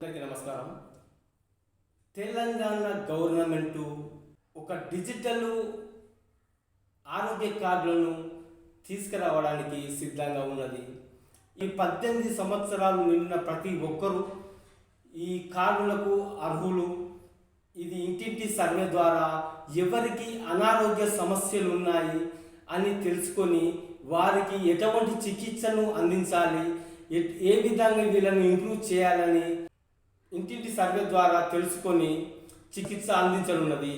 అందరికీ నమస్కారం. తెలంగాణ గవర్నమెంటు ఒక డిజిటల్ ఆరోగ్య కార్డులను తీసుకురావడానికి సిద్ధంగా ఉన్నది. ఈ 18 సంవత్సరాలు నిండిన ప్రతి ఒక్కరూ ఈ కార్డులకు అర్హులు. ఇది ఇంటింటి సర్వే ద్వారా ఎవరికి అనారోగ్య సమస్యలు ఉన్నాయి అని తెలుసుకొని వారికి ఎటువంటి చికిత్సను అందించాలి, ఏ విధంగా వీళ్ళని ఇంప్రూవ్ చేయాలని ఇంటింటి సర్వే ద్వారా తెలుసుకొని చికిత్స అందించనున్నది.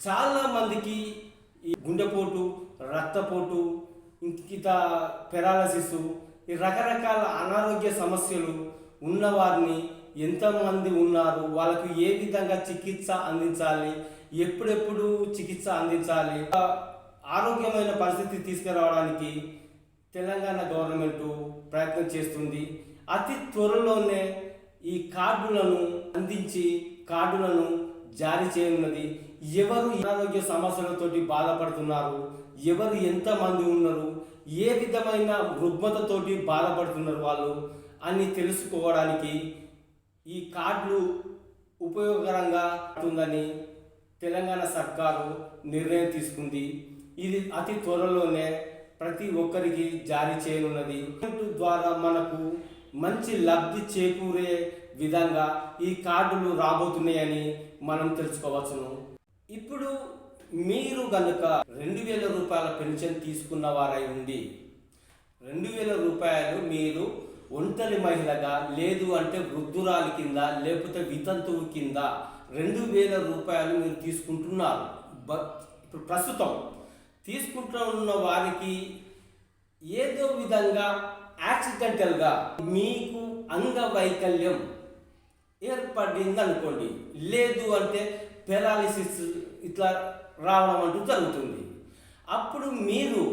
చాలామందికి ఈ గుండెపోటు, రక్తపోటు, ఇంకిత పెరాలసిస్, ఈ రకరకాల అనారోగ్య సమస్యలు ఉన్నవారిని ఎంతమంది ఉన్నారు, వాళ్ళకు ఏ విధంగా చికిత్స అందించాలి, ఎప్పుడెప్పుడు చికిత్స అందించాలి, ఆరోగ్యమైన పరిస్థితి తీసుకురావడానికి తెలంగాణ గవర్నమెంటు ప్రయత్నం చేస్తుంది. అతి త్వరలోనే ఈ కార్డులను అందించి కార్డులను జారీ చేయనున్నది. ఎవరు అనారోగ్య సమస్యలతోటి బాధపడుతున్నారు, ఎవరు ఎంతమంది ఉన్నారు, ఏ విధమైన రుగ్మతతోటి బాధపడుతున్నారు వాళ్ళు అని తెలుసుకోవడానికి ఈ కార్డులు ఉపయోగకరంగా ఉంటుందని తెలంగాణ సర్కారు నిర్ణయం తీసుకుంది. ఇది అతి త్వరలోనే ప్రతి ఒక్కరికి జారీ చేయనున్నది. ద్వారా మనకు మంచి లబ్ధి చేకూరే విధంగా ఈ కార్డులు రాబోతున్నాయని మనం తెలుసుకోవచ్చును. ఇప్పుడు మీరు కనుక 2000 రూపాయల పెన్షన్ తీసుకున్న వారై ఉండి 2000 రూపాయలు మీరు ఒంటరి మహిళగా, లేదు అంటే వృద్ధురాలి కింద, లేకపోతే వితంతువు కింద 2000 రూపాయలు మీరు తీసుకుంటున్నారు. ఇప్పుడు ప్రస్తుతం తీసుకుంటున్న వారికి ఏదో విధంగా యాక్సిడెంటల్గా మీకు అంగవైకల్యం ఏర్పడింది అనుకోండి, లేదు అంటే పెరాలిసిస్ ఇట్లా రావడం అంటూ జరుగుతుంది. అప్పుడు మీరు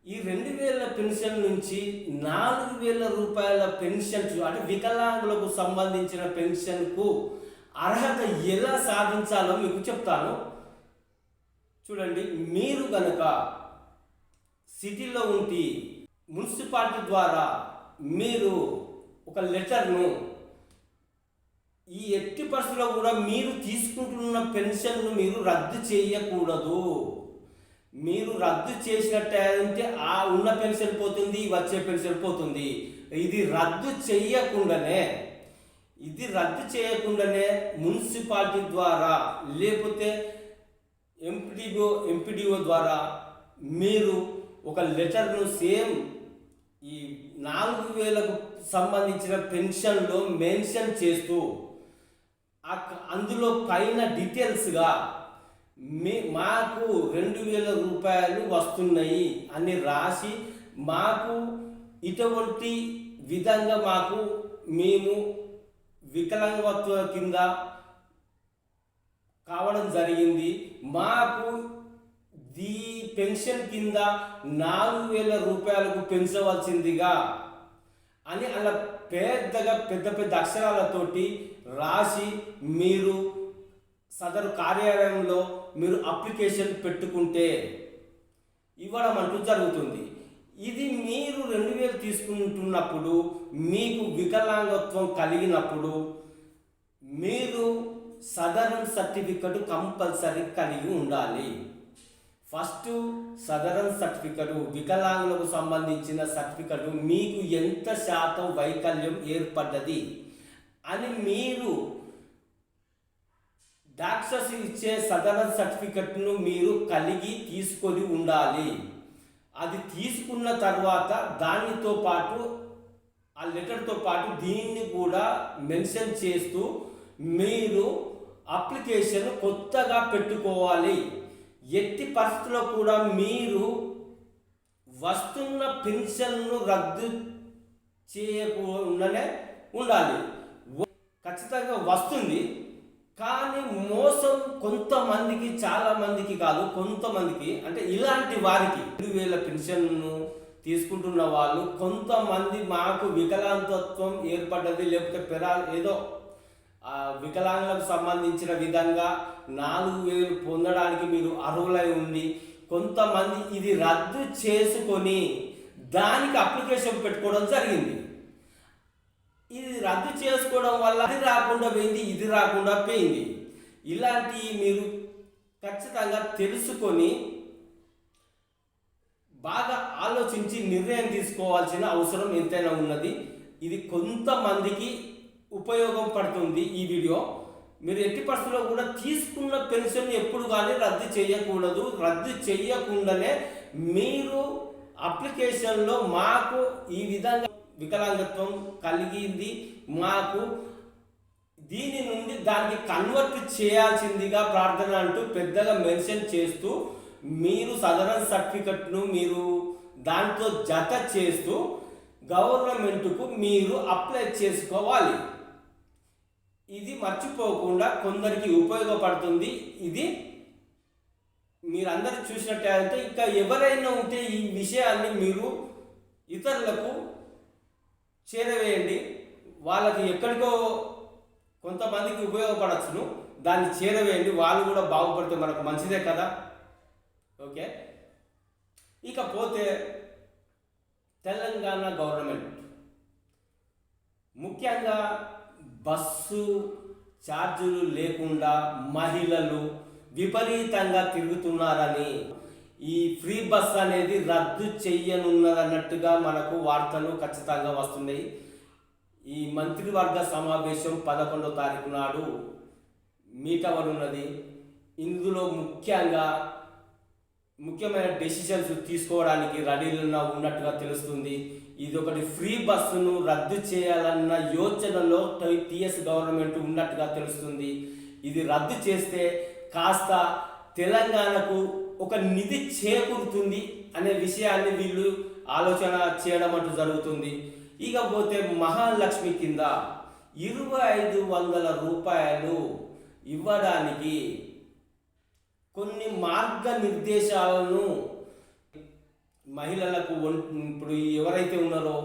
ఈ 2000 పెన్షన్ నుంచి 4000 రూపాయల పెన్షన్, అంటే వికలాంగులకు సంబంధించిన పెన్షన్కు అర్హత ఎలా సాధించాలో మీకు చెప్తాను. చూడండి, మీరు కనుక సిటీలో ఉండి మున్సిపాలిటీ ద్వారా మీరు ఒక లెటర్ను, ఈ ఎట్టి పరిస్థితుల్లో కూడా మీరు తీసుకుంటున్న పెన్షన్ను మీరు రద్దు చేయకూడదు. మీరు రద్దు చేసినట్టే ఆ ఉన్న పెన్షన్ పోతుంది, వచ్చే పెన్షన్ పోతుంది. ఇది రద్దు చేయకుండానే మున్సిపాలిటీ ద్వారా లేకపోతే ఎంపీడీఓ ద్వారా మీరు ఒక లెటర్ను సేమ్ ఈ 4000కు సంబంధించిన పెన్షన్లో మెన్షన్ చేస్తూ అందులో పైన డీటెయిల్స్గా మాకు 2000 రూపాయలు వస్తున్నాయి అని రాసి, మాకు ఇటువంటి విధంగా మేము వికలాంగత్వ కింద కావడం జరిగింది, మాకు ఈ పెన్షన్ కింద 4000 రూపాయలకు పెంచవలసిందిగా అని అలా పెద్ద అక్షరాలతోటి రాసి మీరు సదరు కార్యాలయంలో మీరు అప్లికేషన్ పెట్టుకుంటే ఇవ్వడం అంటూ జరుగుతుంది. ఇది మీరు 2000 తీసుకుంటున్నప్పుడు, మీకు వికలాంగత్వం కలిగినప్పుడు మీరు సదరన్ సర్టిఫికెట్ కంపల్సరీ కలిగి ఉండాలి. ఫస్ట్ సదరన్ సర్టిఫికెట్, వికలాంగులకు సంబంధించిన సర్టిఫికెట్, మీకు ఎంత శాతం వైకల్యం ఏర్పడ్డది అని మీరు డాక్టర్స్ ఇచ్చే సదరన్ సర్టిఫికెట్ను మీరు కలిగి తీసుకొని ఉండాలి. అది తీసుకున్న తర్వాత దానితో పాటు ఆ లెటర్తో పాటు దీన్ని కూడా మెన్షన్ చేస్తూ మీరు అప్లికేషన్ కొత్తగా పెట్టుకోవాలి. ఎట్టి పరిస్థితుల్లో కూడా మీరు వస్తున్న పెన్షన్ను రద్దు చేయకుండానే ఉండాలి. ఖచ్చితంగా వస్తుంది, కానీ మోసం కొంతమందికి, చాలామందికి కాదు, కొంతమందికి, అంటే ఇలాంటి వారికి 2000 పెన్షన్ను తీసుకుంటున్న వాళ్ళు కొంతమంది మాకు వికలాంగత్వం ఏర్పడ్డది, లేకపోతే ఏదో వికలాంగులకు సంబంధించిన విధంగా 4000 పొందడానికి మీరు అర్హులై ఉండి కొంతమంది ఇది రద్దు చేసుకొని దానికి అప్లికేషన్ పెట్టుకోవడం జరిగింది. ఇది రద్దు చేసుకోవడం వల్ల అది రాకుండా పోయింది, ఇది రాకుండా పోయింది. ఇలాంటి మీరు ఖచ్చితంగా తెలుసుకొని బాగా ఆలోచించి నిర్ణయం తీసుకోవాల్సిన అవసరం ఎంతైనా ఉన్నది. ఇది కొంతమందికి ఉపయోగం పడుతుంది ఈ వీడియో. మీరు ఎట్టి పరిస్థితుల్లో కూడా తీసుకున్న పెన్షన్ ఎప్పుడు కానీ రద్దు చేయకూడదు. రద్దు చేయకుండానే మీరు అప్లికేషన్లో మాకు ఈ విధంగా వికలాంగత్వం కలిగింది, మాకు దీని నుండి దానికి కన్వర్ట్ చేయాల్సిందిగా ప్రార్థన అంటూ పెద్దగా మెన్షన్ చేస్తూ మీరు సదరన్ సర్టిఫికెట్ను మీరు దాంతో జత చేస్తూ గవర్నమెంట్కు మీరు అప్లై చేసుకోవాలి. ఇది మర్చిపోకుండా కొందరికి ఉపయోగపడుతుంది. ఇది మీరందరూ చూసినట్టయితే ఇంకా ఎవరైనా ఉంటే ఈ విషయాన్ని మీరు ఇతరులకు చేరవేయండి. వాళ్ళకి ఎక్కడికో కొంతమందికి ఉపయోగపడచ్చును, దాన్ని చేరవేయండి. వాళ్ళు కూడా బాగుపడితే మనకు మంచిదే కదా. ఓకే, ఇకపోతే తెలంగాణ గవర్నమెంట్ ముఖ్యంగా బస్సు ఛార్జీలు లేకుండా మహిళలు విపరీతంగా తిరుగుతున్నారని, ఈ ఫ్రీ బస్ అనేది రద్దు చెయ్యనున్నదన్నట్టుగా మనకు వార్తలు ఖచ్చితంగా వస్తున్నాయి. ఈ మంత్రివర్గ సమావేశం 11వ తారీఖు నాడు మీట్ అవ్వనున్నది. ఇందులో ముఖ్యమైన డెసిషన్స్ తీసుకోవడానికి రెడీలో ఉన్నట్టుగా తెలుస్తుంది. ఇది ఒకటి ఫ్రీ బస్సును రద్దు చేయాలన్న యోచనలో టీఎస్ గవర్నమెంట్ ఉన్నట్టుగా తెలుస్తుంది. ఇది రద్దు చేస్తే కాస్త తెలంగాణకు ఒక నిధి చేకూరుతుంది అనే విషయాన్ని వీళ్ళు ఆలోచన చేయడం అంటూ జరుగుతుంది. ఇకపోతే మహాలక్ష్మి కింద 2500 రూపాయలు ఇవ్వడానికి కొన్ని మార్గనిర్దేశాలను మహిళలకు ఇప్పుడు ఎవరైతే ఉన్నారో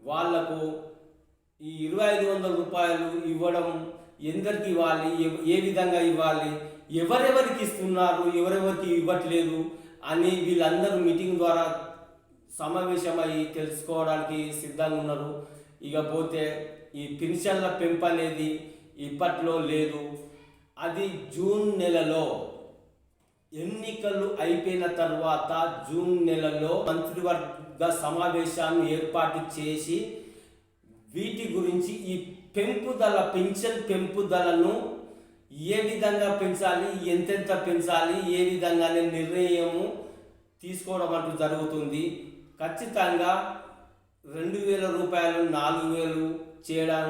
వాళ్లకు ఈ 2500 రూపాయలు ఇవ్వడం ఎందరికి ఇవ్వాలి, ఏ విధంగా ఇవ్వాలి, ఎవరెవరికి ఇస్తున్నారు, ఎవరెవరికి ఇవ్వట్లేదు అని వీళ్ళందరూ మీటింగ్ ద్వారా సమావేశమై తెలుసుకోవడానికి సిద్ధంగా ఉన్నారు. ఇకపోతే ఈ పెన్షన్ల పెంపు అనేది ఇప్పట్లో లేదు. అది జూన్ నెలలో ఎన్నికలు అయిపోయిన తర్వాత జూన్ నెలలో మంత్రివర్గ సమావేశాన్ని ఏర్పాటు చేసి వీటి గురించి ఈ పెన్షన్ పెంపుదలను ఏ విధంగా పెంచాలి, ఎంతెంత పెంచాలి, ఏ విధంగానే నిర్ణయము తీసుకోవడం అంటూ జరుగుతుంది. ఖచ్చితంగా 2000 రూపాయలు 4000 చేయడం,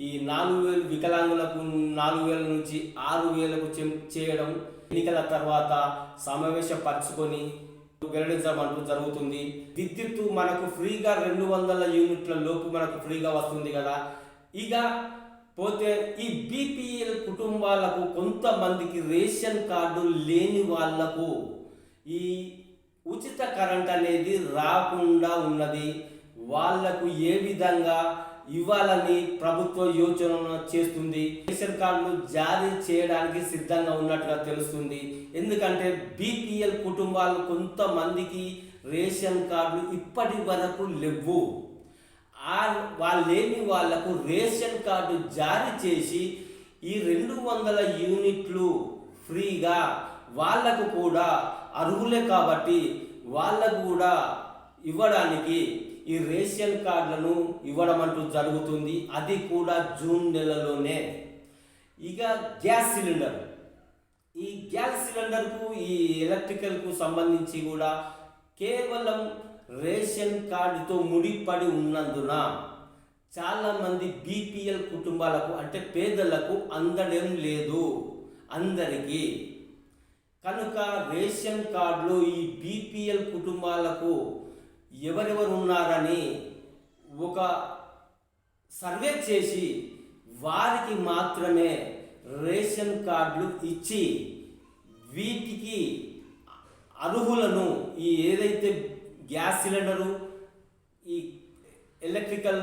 ఈ 4000 వికలాంగులకు 4000 నుంచి 6000కు చేయడం ఎన్నికల తర్వాత సమావేశపరచుకొని వెల్లడించడం అంటూ జరుగుతుంది. విద్యుత్తు మనకు ఫ్రీగా 200 యూనిట్ల లోపు మనకు ఫ్రీగా వస్తుంది కదా. ఇక పోతే ఈ బీపీఎల్ కుటుంబాలకు కొంతమందికి రేషన్ కార్డు లేని వాళ్లకు ఈ ఉచిత కరెంట్ అనేది రాకుండా ఉన్నది. వాళ్లకు ఏ విధంగా ఇవ్వాలని ప్రభుత్వ యోచన చేస్తుంది. రేషన్ కార్డులు జారీ చేయడానికి సిద్ధంగా ఉన్నట్టుగా తెలుస్తుంది. ఎందుకంటే బీపీఎల్ కుటుంబాలు కొంతమందికి రేషన్ కార్డులు ఇప్పటి వరకు లేవు. లేని వాళ్లకు రేషన్ కార్డు జారీ చేసి ఈ 200 యూనిట్లు ఫ్రీగా వాళ్లకు కూడా అర్హులే కాబట్టి వాళ్లకు కూడా ఇవ్వడానికి ఈ రేషన్ కార్డులను ఇవ్వడం అంటూ జరుగుతుంది. అది కూడా జూన్ నెలలోనే. ఇక గ్యాస్ సిలిండర్, ఈ గ్యాస్ సిలిండర్కు ఈ ఎలక్ట్రికల్కు సంబంధించి కూడా కేవలం రేషన్ కార్డుతో ముడిపడి ఉన్నందున చాలామంది బీపీఎల్ కుటుంబాలకు అంటే పేదలకు అందడం లేదు అందరికీ. కనుక రేషన్ కార్డులో ఈ బీపీఎల్ కుటుంబాలకు ఎవరెవరు ఉన్నారని ఒక సర్వే చేసి వారికి మాత్రమే రేషన్ కార్డులు ఇచ్చి వీటికి అర్హులను ఈ ఏదైతే గ్యాస్ సిలిండరు ఈ ఎలక్ట్రికల్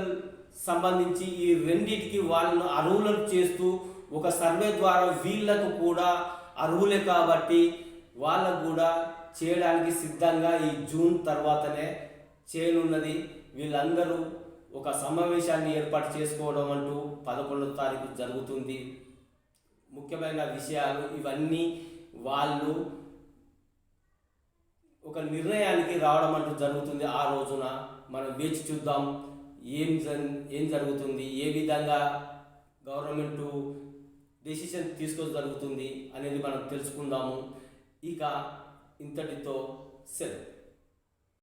సంబంధించి ఈ రెండింటికి వాళ్ళను అర్హులను చేస్తూ ఒక సర్వే ద్వారా వీళ్లకు కూడా అర్హులే కాబట్టి వాళ్ళకు కూడా చేయడానికి సిద్ధంగా ఈ జూన్ తర్వాతనే చేయనున్నది. వీళ్ళందరూ ఒక సమావేశాన్ని ఏర్పాటు చేసుకోవడం అంటూ 11వ తారీఖు జరుగుతుంది. ముఖ్యమైన విషయాలు ఇవన్నీ వాళ్ళు ఒక నిర్ణయానికి రావడం అంటూ జరుగుతుంది. ఆ రోజున మనం వేచి చూద్దాం ఏం జరుగుతుంది, ఏ విధంగా గవర్నమెంటు డెసిషన్ జరుగుతుంది అనేది మనం తెలుసుకుందాము. ఇక ఇంతటితో సెలవు.